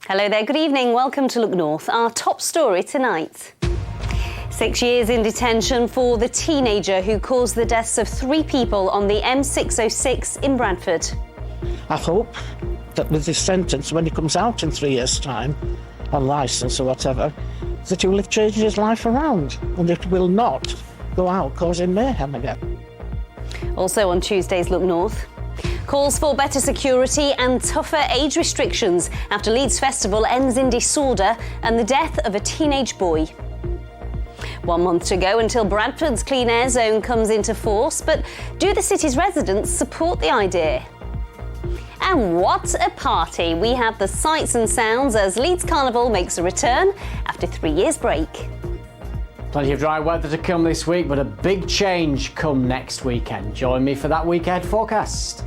Hello there, good evening. Welcome to Look North. Our top story tonight. 6 years in detention for the teenager who caused the deaths of 3 people on the M606 in Bradford. I hope that with this sentence, when he comes out in 3 years' time, on licence or whatever, that he will have changed his life around and it will not go out causing mayhem again. Also on Tuesday's Look North. Calls for better security and tougher age restrictions after Leeds Festival ends in disorder and the death of a teenage boy. 1 month to go until Bradford's clean air zone comes into force, but do the city's residents support the idea? And what a party! We have the sights and sounds as Leeds Carnival makes a return after 3 years' break. Plenty of dry weather to come this week, but a big change come next weekend. Join me for that week ahead forecast.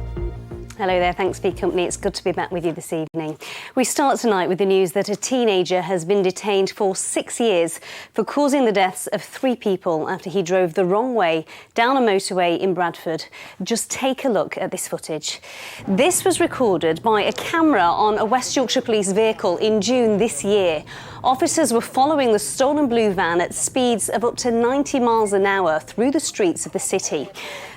Hello there, thanks for your company. It's good to be back with you this evening. We start tonight with the news that a teenager has been detained for 6 years for causing the deaths of 3 people after he drove the wrong way down a motorway in Bradford. Just take a look at this footage. This was recorded by a camera on a West Yorkshire Police vehicle in June this year. Officers were following the stolen blue van at speeds of up to 90 miles an hour through the streets of the city.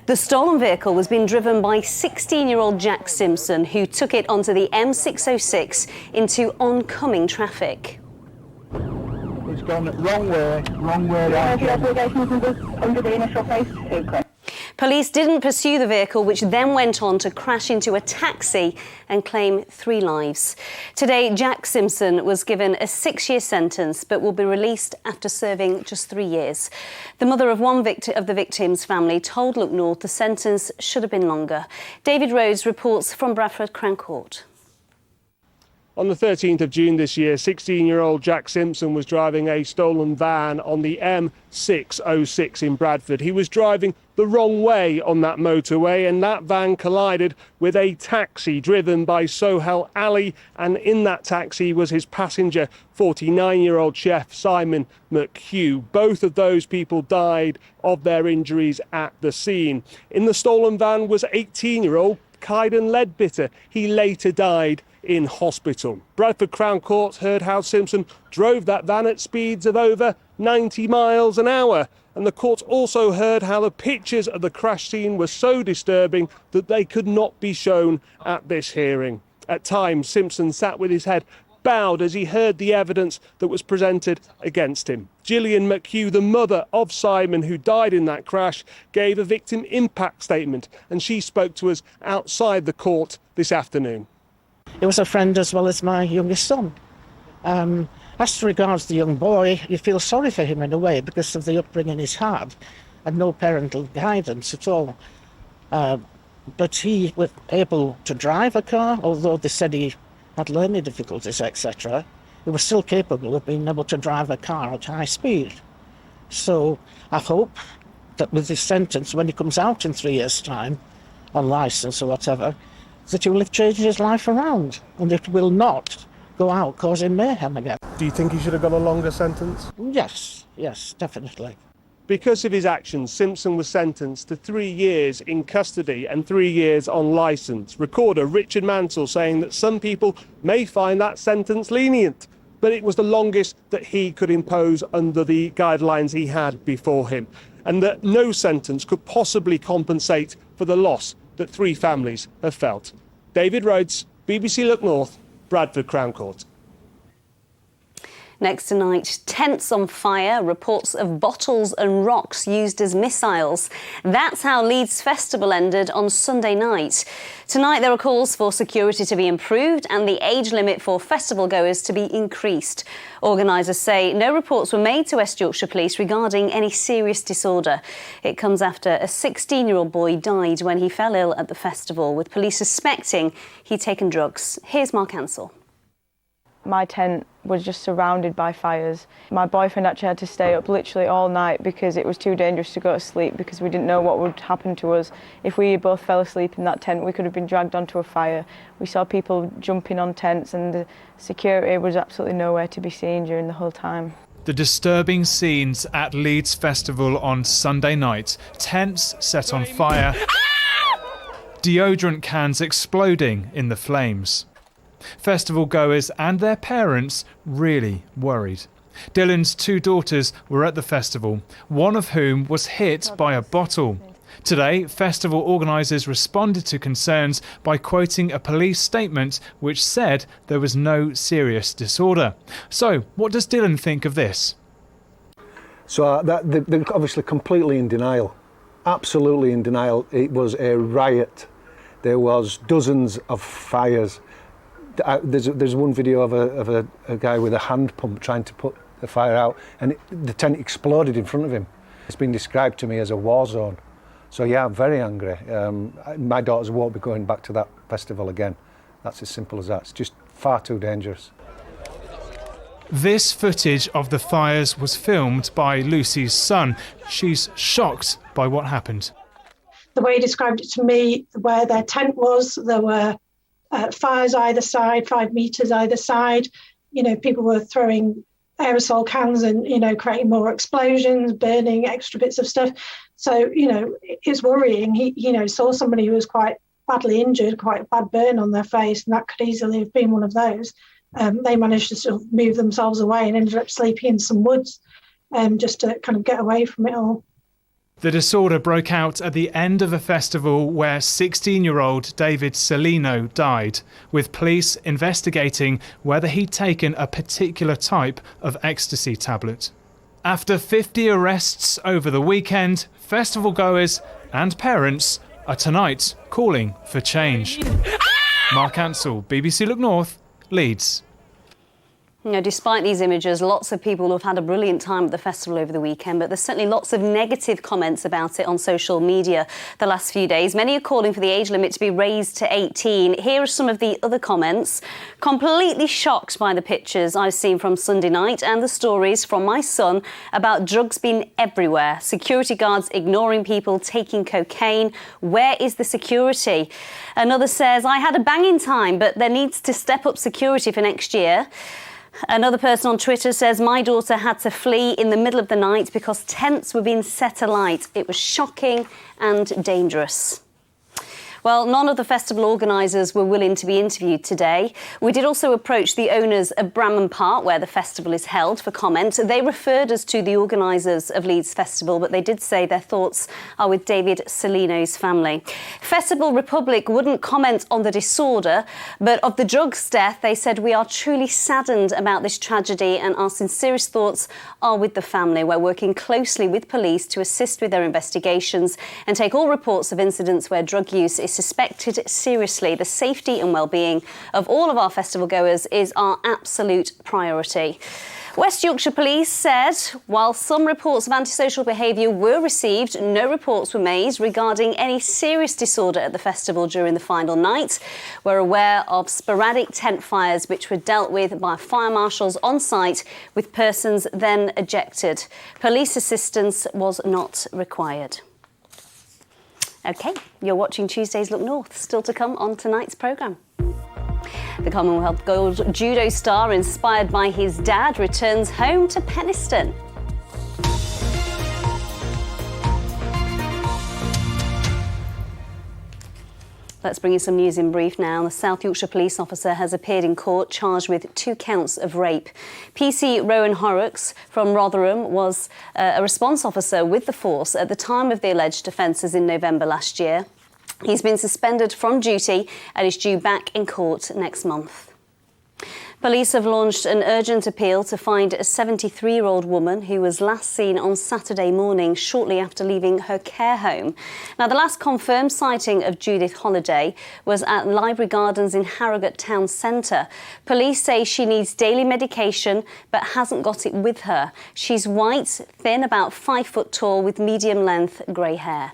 The stolen vehicle was being driven by 16-year-old Jack Simpson, who took it onto the M606 into oncoming traffic. It's gone wrong way. Under the initial phase 2. Police didn't pursue the vehicle, which then went on to crash into a taxi and claim 3 lives. Today, Jack Simpson was given a 6-year sentence, but will be released after serving just 3 years. The mother of one of the victim's family told Look North the sentence should have been longer. David Rhodes reports from Bradford Crown Court. On the 13th of June this year, 16-year-old Jack Simpson was driving a stolen van on the M606 in Bradford. He was driving the wrong way on that motorway and that van collided with a taxi driven by Sohail Ali, and in that taxi was his passenger, 49-year-old chef Simon McHugh. Both of those people died of their injuries at the scene. In the stolen van was 18-year-old Kaiden Ledbitter. He later died in hospital. Bradford Crown Court heard how Simpson drove that van at speeds of over 90 miles an hour. And the court also heard how the pictures of the crash scene were so disturbing that they could not be shown at this hearing. At times, Simpson sat with his head bowed as he heard the evidence that was presented against him. Gillian McHugh, the mother of Simon, who died in that crash, gave a victim impact statement, and she spoke to us outside the court this afternoon. He was a friend as well as my youngest son. As regards the young boy, you feel sorry for him in a way because of the upbringing he's had and no parental guidance at all. But he was able to drive a car, although they said he had learning difficulties, etc. He was still capable of being able to drive a car at high speed. So I hope that with this sentence, when he comes out in 3 years' time, on licence or whatever, that he will have changed his life around and it will not go out causing mayhem again. Do you think he should have got a longer sentence? Yes, definitely. Because of his actions, Simpson was sentenced to 3 years in custody and 3 years on licence. Recorder Richard Mansell saying that some people may find that sentence lenient, but it was the longest that he could impose under the guidelines he had before him, and that no sentence could possibly compensate for the loss that 3 families have felt. David Rhodes, BBC Look North, Bradford Crown Court. Next tonight, tents on fire, reports of bottles and rocks used as missiles. That's how Leeds Festival ended on Sunday night. Tonight there are calls for security to be improved and the age limit for festival goers to be increased. Organisers say no reports were made to West Yorkshire Police regarding any serious disorder. It comes after a 16-year-old boy died when he fell ill at the festival, with police suspecting he'd taken drugs. Here's Mark Ansell. My tent was just surrounded by fires. My boyfriend actually had to stay up literally all night because it was too dangerous to go to sleep because we didn't know what would happen to us. If we both fell asleep in that tent, we could have been dragged onto a fire. We saw people jumping on tents and the security was absolutely nowhere to be seen during the whole time. The disturbing scenes at Leeds Festival on Sunday night. Tents set on fire. Deodorant cans exploding in the flames. Festival goers and their parents really worried. Dylan's 2 daughters were at the festival, one of whom was hit by a bottle. Today, festival organisers responded to concerns by quoting a police statement which said there was no serious disorder. So, what does Dylan think of this? So they're obviously completely in denial, absolutely in denial. It was a riot. There was dozens of fires. There's one video of a guy with a hand pump trying to put the fire out, and the tent exploded in front of him. It's been described to me as a war zone. So yeah, I'm very angry. My daughters won't be going back to that festival again. That's as simple as that. It's just far too dangerous. This footage of the fires was filmed by Lucy's son. She's shocked by what happened. The way he described it to me, where their tent was, there were fires either side, 5 metres either side. You know, people were throwing aerosol cans and, you know, creating more explosions, burning extra bits of stuff. So, you know, it's worrying. He, you know, saw somebody who was quite badly injured, quite a bad burn on their face, and that could easily have been one of those. They managed to sort of move themselves away and ended up sleeping in some woods just to kind of get away from it all. The disorder broke out at the end of a festival where 16-year-old David Celino died, with police investigating whether he'd taken a particular type of ecstasy tablet. After 50 arrests over the weekend, festival goers and parents are tonight calling for change. Mark Ansell, BBC Look North, Leeds. You know, despite these images, lots of people have had a brilliant time at the festival over the weekend, but there's certainly lots of negative comments about it on social media the last few days. Many are calling for the age limit to be raised to 18. Here are some of the other comments. Completely shocked by the pictures I've seen from Sunday night and the stories from my son about drugs being everywhere. Security guards ignoring people, taking cocaine. Where is the security? Another says, I had a banging time, but there needs to step up security for next year. Another person on Twitter says, my daughter had to flee in the middle of the night because tents were being set alight. It was shocking and dangerous. Well, none of the festival organisers were willing to be interviewed today. We did also approach the owners of Bramham Park, where the festival is held, for comment. They referred us to the organisers of Leeds Festival, but they did say their thoughts are with David Celino's family. Festival Republic wouldn't comment on the disorder, but of the drugs death, they said, we are truly saddened about this tragedy and our sincerest thoughts are with the family. We're working closely with police to assist with their investigations and take all reports of incidents where drug use is suspected seriously. The safety and well-being of all of our festival goers is our absolute priority. West Yorkshire Police said while some reports of antisocial behaviour were received, no reports were made regarding any serious disorder at the festival during the final night. We're aware of sporadic tent fires which were dealt with by fire marshals on site, with persons then ejected. Police assistance was not required. OK, you're watching Tuesday's Look North. Still to come on tonight's programme. The Commonwealth Gold judo star, inspired by his dad, returns home to Penistone. Let's bring you some news in brief now. The South Yorkshire police officer has appeared in court charged with 2 counts of rape. PC Rowan Horrocks from Rotherham was a response officer with the force at the time of the alleged offences in November last year. He's been suspended from duty and is due back in court next month. Police have launched an urgent appeal to find a 73-year-old woman who was last seen on Saturday morning shortly after leaving her care home. Now, the last confirmed sighting of Judith Holliday was at Library Gardens in Harrogate Town Centre. Police say she needs daily medication but hasn't got it with her. She's white, thin, about 5 foot tall, with medium-length grey hair.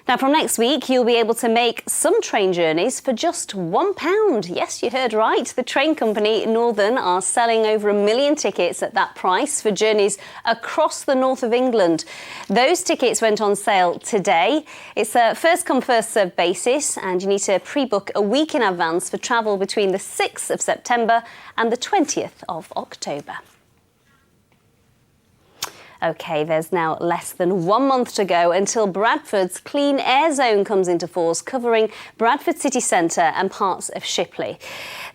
Now, from next week, you'll be able to make some train journeys for just £1. Yes, you heard right. The train company Northern are selling over 1 million tickets at that price for journeys across the north of England. Those tickets went on sale today. It's a first-come, first-served basis, and you need to pre-book a week in advance for travel between the 6th of September and the 20th of October. OK, there's now less than 1 month to go until Bradford's Clean Air Zone comes into force, covering Bradford city centre and parts of Shipley.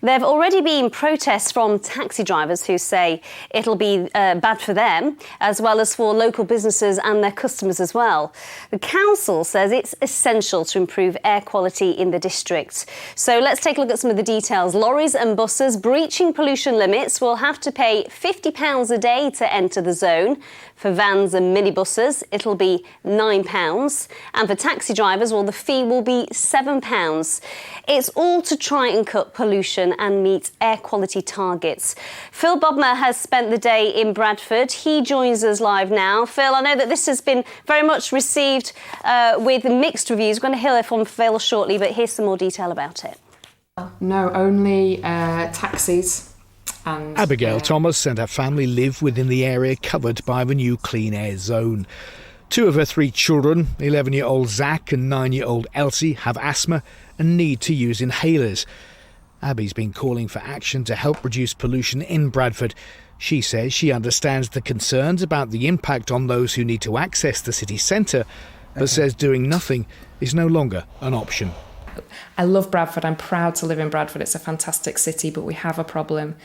There have already been protests from taxi drivers who say it'll be bad for them, as well as for local businesses and their customers as well. The council says it's essential to improve air quality in the district. So let's take a look at some of the details. Lorries and buses breaching pollution limits will have to pay £50 a day to enter the zone. For vans and minibuses, it'll be £9. And for taxi drivers, well, the fee will be £7. It's all to try and cut pollution and meet air quality targets. Phil Bodmer has spent the day in Bradford. He joins us live now. Phil, I know that this has been very much received with mixed reviews. We're going to hear from Phil shortly, but here's some more detail about it. No, only taxis. And, Abigail Thomas and her family live within the area covered by the new Clean Air Zone. 2 of her 3 children, 11-year-old Zach and 9-year-old Elsie, have asthma and need to use inhalers. Abby's been calling for action to help reduce pollution in Bradford. She says she understands the concerns about the impact on those who need to access the city centre, but says doing nothing is no longer an option. I love Bradford. I'm proud to live in Bradford. It's a fantastic city, but we have a problem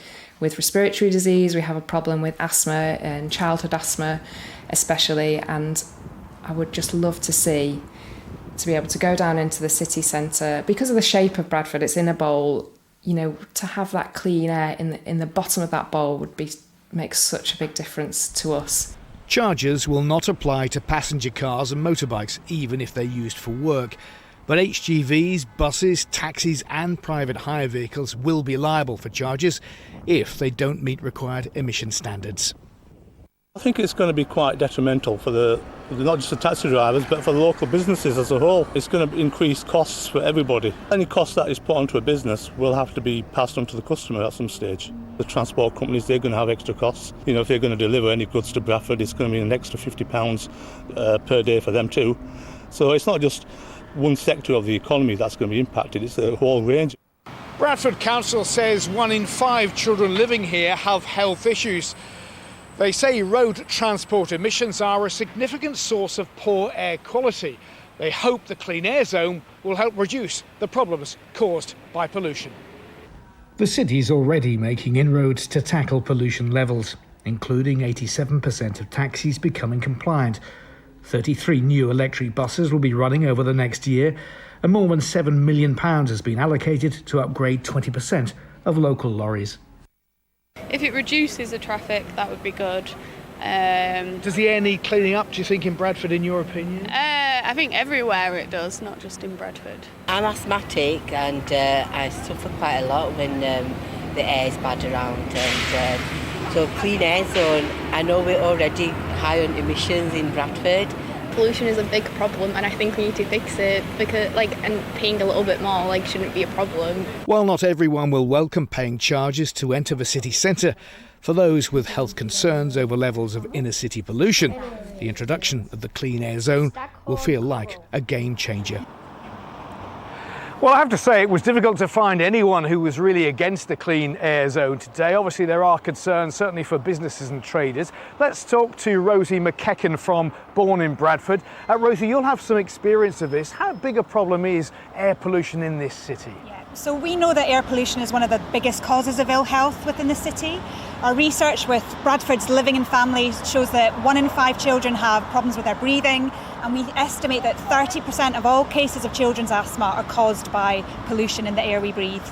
with respiratory disease. We have a problem with asthma and childhood asthma especially, and I would just love to be able to go down into the city centre. Because of the shape of Bradford, it's in a bowl, you know, to have that clean air in the bottom of that bowl would make such a big difference to us. Charges will not apply to passenger cars and motorbikes, even if they're used for work. But HGVs, buses, taxis and private hire vehicles will be liable for charges if they don't meet required emission standards. I think it's going to be quite detrimental for not just the taxi drivers, but for the local businesses as a whole. It's going to increase costs for everybody. Any cost that is put onto a business will have to be passed on to the customer at some stage. The transport companies, they're going to have extra costs. You know, if they're going to deliver any goods to Bradford, it's going to be an extra £50 per day for them too. So it's not just one sector of the economy that's going to be impacted, it's a whole range. Bradford Council says 1 in 5 children living here have health issues. They say road transport emissions are a significant source of poor air quality. They hope the Clean Air Zone will help reduce the problems caused by pollution. The city's already making inroads to tackle pollution levels, including 87% of taxis becoming compliant. 33 new electric buses will be running over the next year, and more than £7 million has been allocated to upgrade 20% of local lorries. If it reduces the traffic, that would be good. Does the air need cleaning up, do you think, in Bradford, in your opinion? I think everywhere it does, not just in Bradford. I'm asthmatic and I suffer quite a lot when the air is bad around. And so Clean Air Zone, I know we're already high on emissions in Bradford. Pollution is a big problem and I think we need to fix it because, and paying a little bit more, shouldn't be a problem. While not everyone will welcome paying charges to enter the city centre, for those with health concerns over levels of inner city pollution, the introduction of the Clean Air Zone will feel like a game changer. Well, I have to say it was difficult to find anyone who was really against the Clean Air Zone today. Obviously, there are concerns, certainly for businesses and traders. Let's talk to Rosie McKecken from Born in Bradford. Rosie, you'll have some experience of this. How big a problem is air pollution in this city? So we know that air pollution is one of the biggest causes of ill health within the city. Our research with Bradford's Living and Families shows that 1 in 5 children have problems with their breathing, and we estimate that 30% of all cases of children's asthma are caused by pollution in the air we breathe.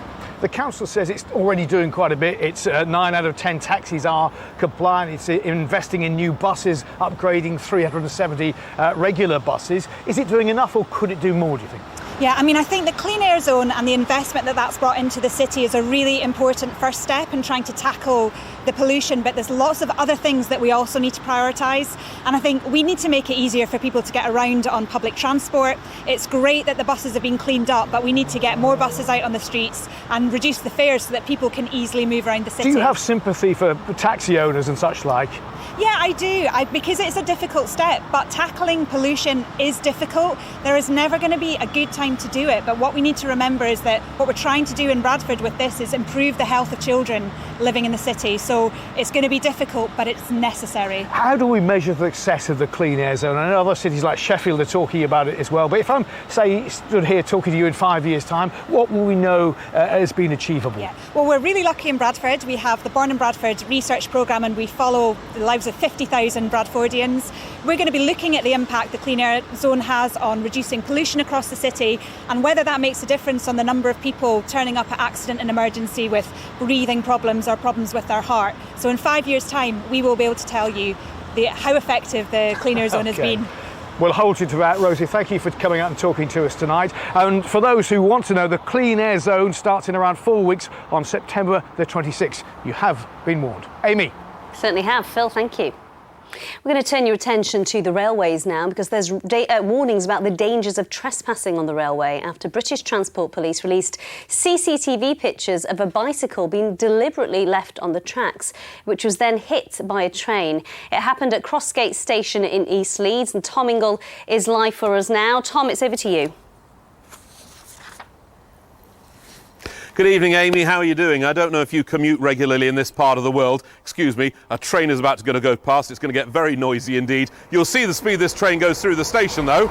The council says it's already doing quite a bit. It's 9 out of 10 taxis are compliant. It's investing in new buses, upgrading 370 regular buses. Is it doing enough or could it do more, do you think? Yeah, I think the Clean Air Zone and the investment that's brought into the city is a really important first step in trying to tackle the pollution, but there's lots of other things that we also need to prioritise. And I think we need to make it easier for people to get around on public transport. It's great that the buses have been cleaned up, but we need to get more buses out on the streets and reduce the fares so that people can easily move around the city. Do you have sympathy for taxi owners and such like? Yeah, I do, because it's a difficult step, but tackling pollution is difficult. There is never going to be a good time time to do it, but what we need to remember is that what we're trying to do in Bradford with this is improve the health of children living in the city. So it's going to be difficult, but it's necessary. How do we measure the success of the clean air zone? I know other cities like Sheffield are talking about it as well, but if I'm, say, stood here talking to you in 5 years' time, what will we know has been achievable? Yeah. Well, we're really lucky in Bradford. We have the Born in Bradford research programme, and we follow the lives of 50,000 Bradfordians. We're going to be looking at the impact the clean air zone has on reducing pollution across the city and whether that makes a difference on the number of people turning up at accident and emergency with breathing problems or problems with their heart. So in 5 years' time, we will be able to tell you how effective the clean air zone has been. We'll hold you to that. Rosie, thank you for coming out and talking to us tonight. And for those who want to know, the Clean Air Zone starts in around 4 weeks on September the 26th. You have been warned. Amy. Certainly have. Phil, thank you. We're going to turn your attention to the railways now, because there's warnings about the dangers of trespassing on the railway after British Transport Police released CCTV pictures of a bicycle being deliberately left on the tracks, which was then hit by a train. It happened at Crossgate Station in East Leeds, and Tom Ingle is live for us now. Tom, it's over to you. Good evening, Amy. How are you doing? I don't know if you commute regularly in this part of the world. Excuse me, a train is about to go past. It's going to get very noisy indeed. You'll see the speed this train goes through the station, though.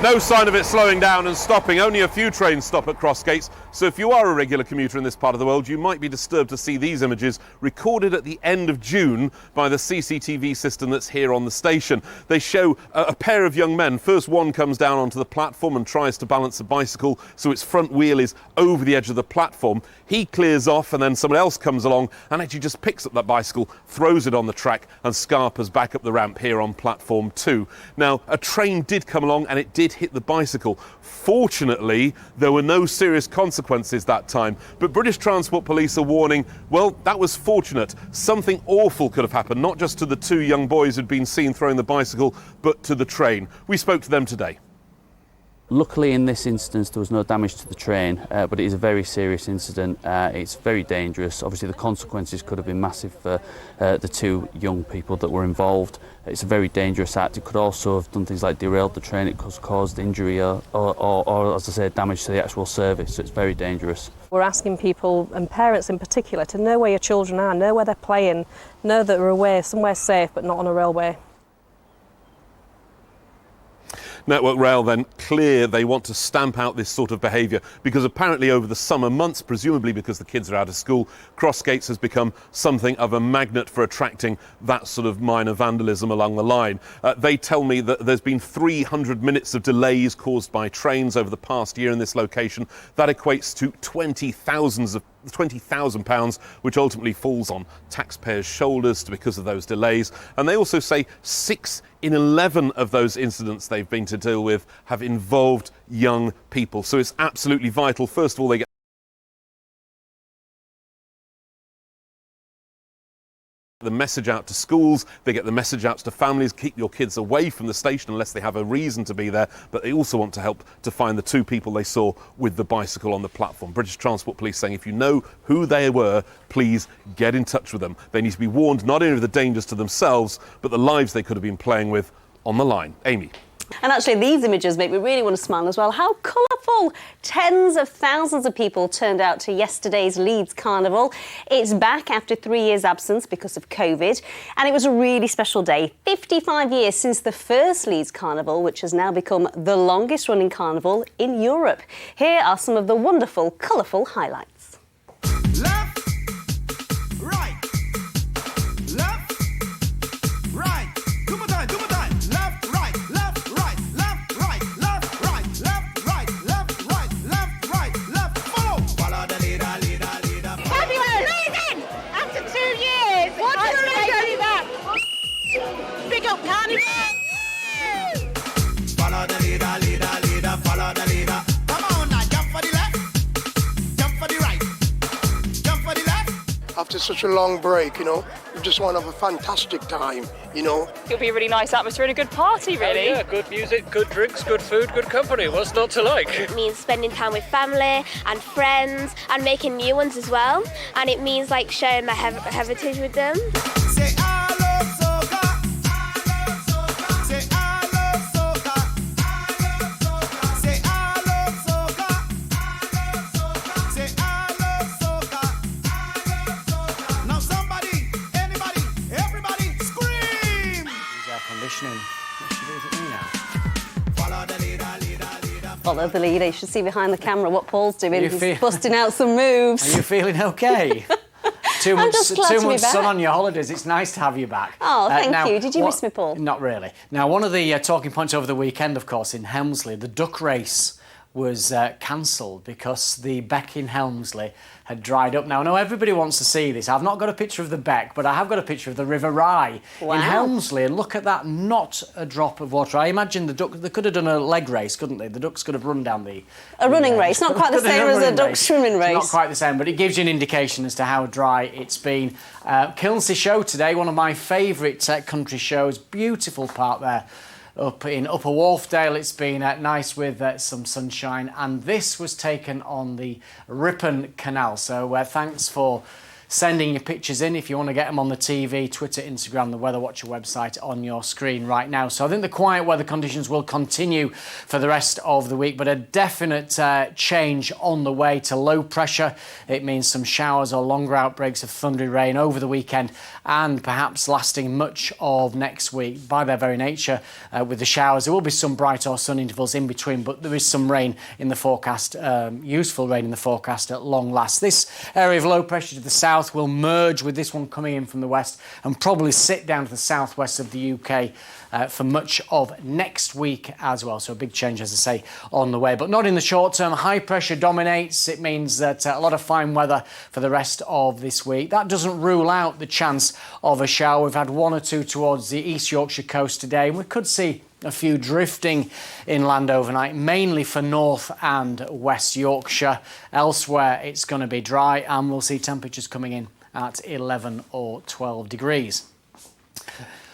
No sign of it slowing down and stopping. Only a few trains stop at Crossgates. So if you are a regular commuter in this part of the world, you might be disturbed to see these images recorded at the end of June by the CCTV system that's here on the station. They show a pair of young men. First one comes down onto the platform and tries to balance a bicycle so its front wheel is over the edge of the platform. He clears off, and then someone else comes along and actually just picks up that bicycle, throws it on the track and scarpers back up the ramp here on platform 2. Now, a train did come along and it did hit the bicycle. Fortunately, there were no serious consequences that time, but British Transport Police are warning, well, that was fortunate. Something awful could have happened, not just to the two young boys who'd been seen throwing the bicycle, but to the train. We spoke to them today. Luckily, in this instance, there was no damage to the train, but it is a very serious incident. It's very dangerous. Obviously, the consequences could have been massive for the two young people that were involved. It's a very dangerous act. It could also have done things like derailed the train. It could have caused injury or, as I said, damage to the actual service. So it's very dangerous. We're asking people, and parents in particular, to know where your children are, know where they're playing, know that they're away, somewhere safe, but not on a railway. Network Rail then clear they want to stamp out this sort of behaviour, because apparently over the summer months, presumably because the kids are out of school, Crossgates has become something of a magnet for attracting that sort of minor vandalism along the line. They tell me that there's been 300 minutes of delays caused by trains over the past year in this location. That equates to £20,000, which ultimately falls on taxpayers' shoulders because of those delays. And they also say 6 in 11 of those incidents they've been to deal with have involved young people. So it's absolutely vital. First of all, they get the message out to schools, they get the message out to families, keep your kids away from the station unless they have a reason to be there, but they also want to help to find the two people they saw with the bicycle on the platform. British Transport Police saying if you know who they were, please get in touch with them. They need to be warned not only of the dangers to themselves, but the lives they could have been playing with on the line. Amy. And actually, these images make me really want to smile as well. How colourful! Tens of thousands of people turned out to yesterday's Leeds Carnival. It's back after 3 years' absence because of COVID, and it was a really special day. 55 years since the first Leeds Carnival, which has now become the longest-running carnival in Europe. Here are some of the wonderful, colourful highlights. Left, right, left, right. Do my time, do my time. Left, right, left, right, left, right, left, right, left, right, left, right, left, right, left. Follow. Follow the leader, leader, leader. Fabulous! Amazing! After 2 years, what's really back? Big up Carnival! Follow the leader, leader, leader. Follow the leader. Come on now, jump for the left, jump for the right, jump for the left. After such a long break, you know, we just want to have a fantastic time, you know. It'll be a really nice atmosphere and a good party, really. Yeah, good music, good drinks, good food, good company. What's not to like? It means spending time with family and friends and making new ones as well. And it means like sharing my heritage with them. Say I love soca. I love soca. Say I love soca. I love soca. follow the leader. You should see behind the camera what Paul's doing. You He's feel- busting out some moves. Are you feeling okay? 2 I'm months, just glad to 2 be months back. sun on your holidays. It's nice to have you back. Oh, thank now, you. Did you miss me, Paul? Not really. Now, one of the talking points over the weekend, of course, in Helmsley, the duck race was cancelled because the beck in Helmsley had dried up. Now, I know everybody wants to see this. I've not got a picture of the beck, but I have got a picture of the River Rye Wow. in Helmsley. And look at that, not a drop of water. I imagine the duck, they could have done a leg race, couldn't they? The ducks could have run down A running race, not quite the same as a duck swimming race. Not quite the same, but it gives you an indication as to how dry it's been. Kilnsey Show today, one of my favourite country shows. Beautiful park there. Up in Upper Wharfdale, it's been nice with some sunshine, and this was taken on the Ripon Canal. So thanks for sending your pictures in. If you want to get them on the TV, Twitter, Instagram, the Weather Watcher website on your screen right now. So I think the quiet weather conditions will continue for the rest of the week, but a definite change on the way to low pressure. It means some showers or longer outbreaks of thundery rain over the weekend and perhaps lasting much of next week. By their very nature, with the showers, there will be some bright or sun intervals in between, but there is some rain in the forecast, useful rain in the forecast at long last. This area of low pressure to the south will merge with this one coming in from the west and probably sit down to the southwest of the UK for much of next week as well. So a big change, as I say, on the way, but not in the short term. High pressure dominates. It means that a lot of fine weather for the rest of this week. That doesn't rule out the chance of a shower. We've had one or two towards the East Yorkshire coast today, and we could see a few drifting inland overnight, mainly for North and West Yorkshire. Elsewhere, it's going to be dry, and we'll see temperatures coming in at 11 or 12 degrees.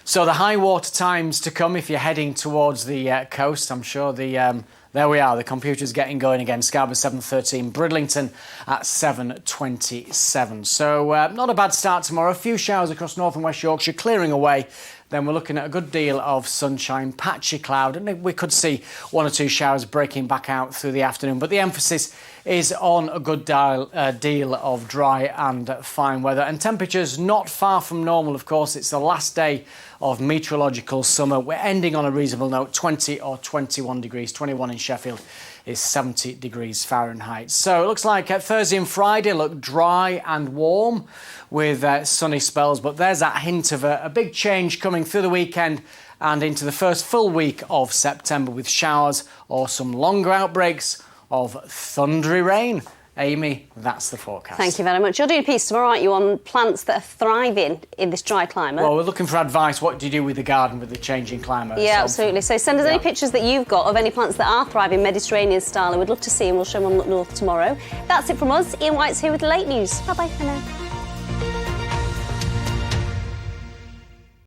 So the high water times to come if you're heading towards the coast. I'm sure there we are, the computer's getting going again. Scarborough 7:13, Bridlington at 7:27. So not a bad start tomorrow. A few showers across North and West Yorkshire, clearing away. Then we're looking at a good deal of sunshine, patchy cloud, and we could see one or two showers breaking back out through the afternoon. But the emphasis is on a good deal of dry and fine weather. And temperatures not far from normal, of course. It's the last day of meteorological summer. We're ending on a reasonable note, 20 or 21 degrees. 21 in Sheffield is 70 degrees Fahrenheit. So it looks like Thursday and Friday look dry and warm with sunny spells, but there's that hint of a big change coming through the weekend and into the first full week of September with showers or some longer outbreaks of thundery rain. Amy, that's the forecast. Thank you very much. You're doing a piece tomorrow, aren't you, on plants that are thriving in this dry climate? Well, we're looking for advice. What do you do with the garden with the changing climate? Yeah, absolutely. So send us any pictures that you've got of any plants that are thriving Mediterranean style, and we'd love to see them. We'll show them on Look North tomorrow. That's it from us. Ian White's here with the late news. Bye-bye for now.